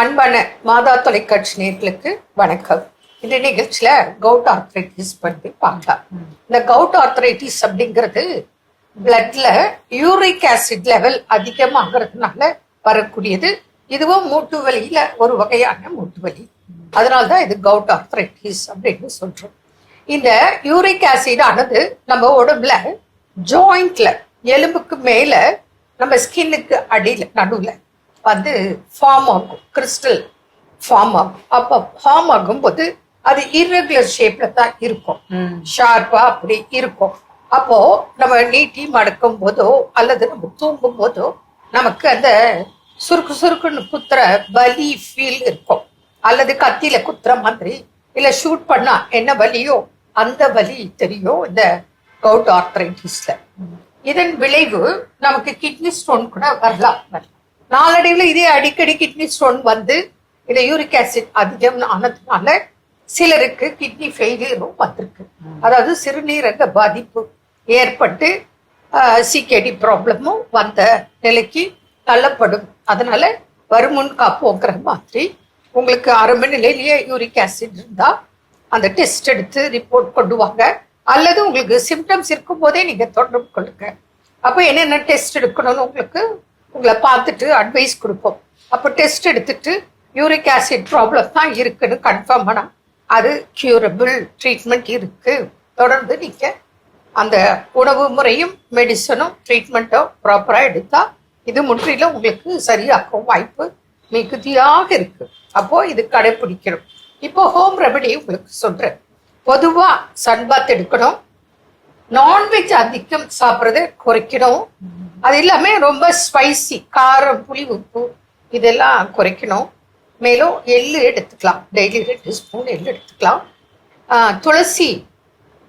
அன்பான மாதா தொலைக்காட்சி நேயர்களுக்கு வணக்கம். இந்த நிகழ்ச்சியில கவுட் ஆர்த்ரைட்டிஸ் பற்றி பார்க்கலாம். இந்த கவுட் ஆர்த்ரைட்டிஸ் அப்படிங்கிறது பிளட்ல யூரிக் ஆசிட் லெவல் அதிகமாகிறதுனால வரக்கூடியது. இதுவும் மூட்டு வலியில ஒரு வகையான மூட்டு வலி. அதனால்தான் இது கவுட் ஆர்த்ரைட்டிஸ் அப்படின்னு சொல்றோம். இந்த யூரிக் ஆசிட் ஆனது நம்ம உடம்புல ஜாயிண்ட்ல எலும்புக்கு மேல நம்ம ஸ்கின்னுக்கு அடியில நடுவுல வந்து ஃபார்ம் ஆகும், கிறிஸ்டல் ஃபார்ம் ஆகும். அப்போ ஃபார்ம் ஆகும்போது அது இர்ரெகுலர் ஷேப்ல தான் இருக்கும், ஷார்ப்பா அப்படி இருக்கும். அப்போ நம்ம நீட்டி மடக்கும் போதோ அல்லது நம்ம தூங்கும் போதோ நமக்கு அந்த சுருக்கு சுருக்குன்னு குத்துற வலி ஃபீல் இருக்கும், அல்லது கத்தியில குத்துற மாதிரி, இல்ல ஷூட் பண்ணா என்ன வலியோ அந்த வலி தெரியும் இந்த கவுட் ஆர்த்ரைட்டிஸ்ல. இதன் விளைவு நமக்கு கிட்னி ஸ்டோன் கூட வரலாம். நாளடைவில் இதே அடிக்கடி கிட்னி ஸ்டோன் வந்து இந்த யூரிக் ஆசிட் அதிகம் ஆனதுனால சிலருக்கு கிட்னி ஃபெயிலியரும் வந்திருக்கு. அதாவது சிறுநீரக பாதிப்பு ஏற்பட்டு சிகேடி ப்ராப்ளமும் வந்த நிலைக்கு தள்ளப்படும். அதனால வருமுன் காப்போங்கிற மாதிரி உங்களுக்கு ஆரம்ப நிலையிலேயே யூரிக் ஆசிட் இருந்தா அந்த டெஸ்ட் எடுத்து ரிப்போர்ட் கொண்டு வாங்க, அல்லது உங்களுக்கு சிம்டம்ஸ் இருக்கும் போதே நீங்க தொடர்பு கொள்ளுங்க. அப்போ என்னென்ன டெஸ்ட் எடுக்கணும்னு உங்களை பார்த்துட்டு அட்வைஸ் கொடுப்போம். அப்போ டெஸ்ட் எடுத்துட்டு யூரிக் ஆசிட் ப்ராப்ளம் தான் இருக்குன்னு கன்ஃபார்ம் ஆனால் அது கியூரபிள் ட்ரீட்மெண்ட் இருக்கு. தொடர்ந்து நீங்க அந்த உணவு முறையும் மெடிசனும் ட்ரீட்மெண்ட்டும் ப்ராப்பராக எடுத்தா இது முற்றிலும் உங்களுக்கு சரியாக்கும் வாய்ப்பு மிகுதியாக இருக்கு. அப்போ இது கடைபிடிக்கணும். இப்போ ஹோம் ரெமெடி உங்களுக்கு சொல்றேன். பொதுவா சன்பாத் எடுக்கணும், நான்வெஜ் அதிகம் சாப்பிட்றத குறைக்கணும், அது எல்லாமே ரொம்ப ஸ்பைசி, காரம், புளி, உப்பு இதெல்லாம் குறைக்கணும். மேலும் எள்ளு எடுத்துக்கலாம், டெய்லி 2 ஸ்பூன் எள்ளு எடுத்துக்கலாம், துளசி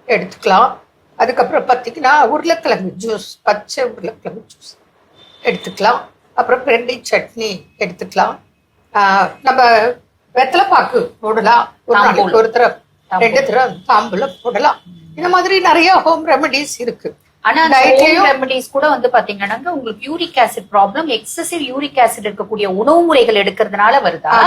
எடுத்துக்கலாம். அதுக்கப்புறம் பார்த்தீங்கன்னா உருளைக்கிழங்கு ஜூஸ், பச்சை உருளைக்கிழங்கு ஜூஸ் எடுத்துக்கலாம். அப்புறம் பிரண்டை சட்னி எடுத்துக்கலாம். நம்ம வெத்தலைப்பாக்கு போடலாம், ஒரு நாளைக்கு ஒரு தடவை 2 தடவை தாம்பூலம் போடலாம். இந்த மாதிரி நிறைய ஹோம் ரெமெடிஸ் இருக்கு. ஆனா ரெமெடிஸ் கூட வந்து பாத்தீங்கன்னா உங்களுக்கு uric acid problem, excessive uric acid இருக்கக்கூடிய உணவு முறைகள் எடுக்கிறதுனால வருதா,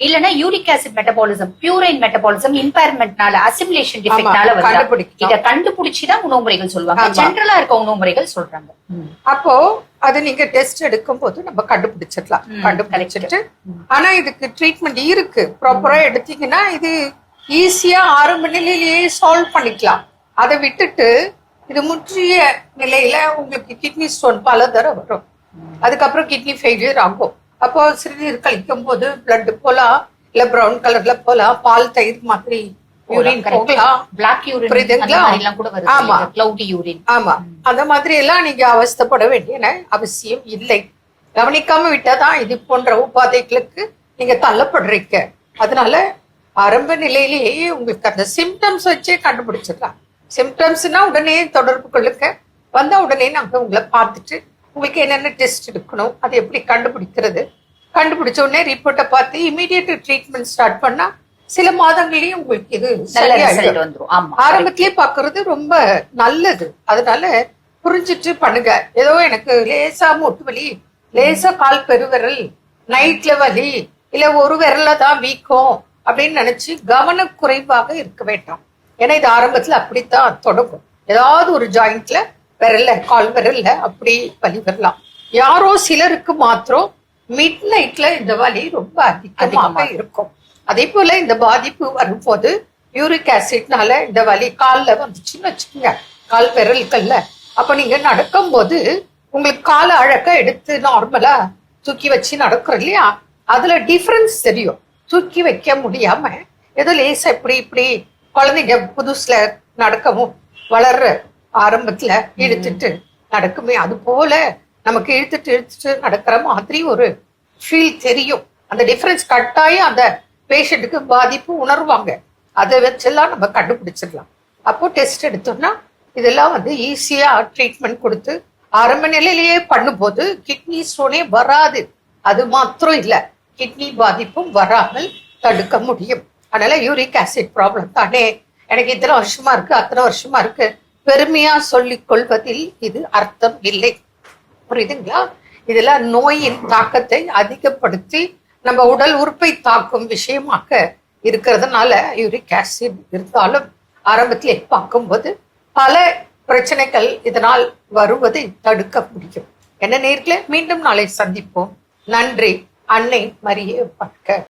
இல்லனா uric acid metabolism, purine metabolism இம்பேர்மெண்ட்னால, அசிமிலேஷன் டிஃபெக்ட்னால வருதா? இத கண்டுபிடிச்சுதான் உணவு முறைகள் சொல்லுவாங்க. ஜெனரலா இருக்க உணவு முறைகள் சொல்றாங்க. அப்போ அது நீங்க டெஸ்ட் எடுக்கும் போது நம்ம கண்டுபிடிச்சிடலாம், கண்டுபிடிச்சிட்டு ஆனா இதுக்கு ட்ரீட்மெண்ட் இருக்கு. ப்ராப்பரா எடுத்தீங்கன்னா இது ஈஸியா ஆரம்ப நிலையிலேயே சால்வ் பண்ணிக்கலாம். அதை விட்டுட்டு இது முற்றிய நிலையில உங்களுக்கு கிட்னி ஸ்டோன் பல தடவை வரும். அதுக்கப்புறம் கிட்னி ஃபெயிலியர் ஆகும். அப்போ சிறுநீர் கழிக்கும் போது பிளட் போலாம், இல்ல பிரவுன் கலர்ல போலாம், பால் தயிர் மாதிரி யூரின் போகலாம், பிளாக் யூரின். ஆமா, கிளவுடி யூரின். ஆமா, அந்த மாதிரி எல்லாம் நீங்க அவஸ்தைப்பட வேண்டிய அவசியம் இல்லை. கவனிக்காம விட்டாதான் இது போன்ற உபாதைகளுக்கு நீங்க தள்ளப்படுறீங்க. அதனால ஆரம்ப நிலையிலேயே உங்களுக்கு அந்த சிம்டம்ஸ் வச்சே கண்டுபிடிச்சிடலாம். சிம்டம்ஸ்னா உடனே தொடர்பு கொள்ளுங்க, வந்தா உடனே நாங்க உங்களை பார்த்துட்டு உங்களுக்கு என்னென்ன டெஸ்ட் எடுக்கணும், அது எப்படி கண்டுபிடிக்கிறது, கண்டுபிடிச்ச உடனே ரிப்போர்ட்டை பார்த்து இமீடியட் ட்ரீட்மெண்ட் ஸ்டார்ட் பண்ணா சில மாதங்களையும் உங்களுக்கு இது வந்துடும். ஆரம்பத்திலேயே பாக்குறது ரொம்ப நல்லது. அதனால புரிஞ்சுட்டு பண்ணுங்க. ஏதோ எனக்கு லேசா மூட்டு வலி, லேசா கால் பெருவிரல், நைட்ல வலி, இல்ல ஒரு விரல்ல தான் வீக்கம் அப்படின்னு நினைச்சு கவனக்குறைவாக இருக்க வேண்டாம். ஏன்னா இது ஆரம்பத்துல அப்படித்தான் தொடங்கும். ஏதாவது ஒரு ஜாயிண்ட்ல விரல்ல, கால் விரல்ல அப்படி வலி வரலாம். யாரோ சிலருக்கு மாத்திரம் மிட் நைட்ல இந்த வலி ரொம்ப அதிகமாக இருக்கும். அதே போல இந்த பாதிப்பு வரும்போது யூரிக் ஆசிட்னால இந்த வலி கால்ல வந்துச்சுன்னு வச்சுக்கோங்க, கால் விரல்கள்ல. அப்ப நீங்க நடக்கும் போது உங்களுக்கு காலை அழகா எடுத்து நார்மலா தூக்கி வச்சு நடக்கிறோம் இல்லையா, அதுல டிஃபரன்ஸ் தெரியும். தூக்கி வைக்க முடியாம ஏதோ லேசா இப்படி இப்படி குழந்தைங்க புதுசுல நடக்கவும் வளர்ற ஆரம்பத்துல இழுத்துட்டு நடக்குமே, அது போல நமக்கு இழுத்துட்டு நடக்கிற மாதிரி ஒரு ஃபீல் தெரியும். அந்த டிஃபரன்ஸ் கட்டாயம் அந்த பேஷண்ட்டுக்கு பாதிப்பு உணர்வாங்க. அதை வச்செல்லாம் நம்ம கண்டுபிடிச்சிடலாம். அப்போ டெஸ்ட் எடுத்தோம்னா இதெல்லாம் ஈஸியா ட்ரீட்மெண்ட் கொடுத்து ஆரம்ப நிலையிலேயே பண்ணும்போது கிட்னி ஸ்டோனே வராது. அது மாத்திரம் இல்ல, கிட்னி பாதிப்பும் வராமல் தடுக்க முடியும். அதனால யூரிக் ஆசிட் ப்ராப்ளம் தானே, எனக்கு இத்தனை வருஷமா இருக்கு, அத்தனை வருஷமா இருக்கு, பெருமையா சொல்லிக் கொள்வதில் இது அர்த்தம் இல்லை. புரியுதுங்களா? இதெல்லாம் நோயின் தாக்கத்தை அதிகப்படுத்தி நம்ம உடல் உறுப்பை தாக்கும் விஷயமாக இருக்கிறதுனால யூரிக் ஆசிட் இருந்தாலும் ஆரம்பத்திலே பார்க்கும்போது பல பிரச்சனைகள் இதனால் வருவதை தடுக்க முடியும். என்ன நேர்களே, மீண்டும் நாளை சந்திப்போம். நன்றி. அன்னை மரியே வாழ்க.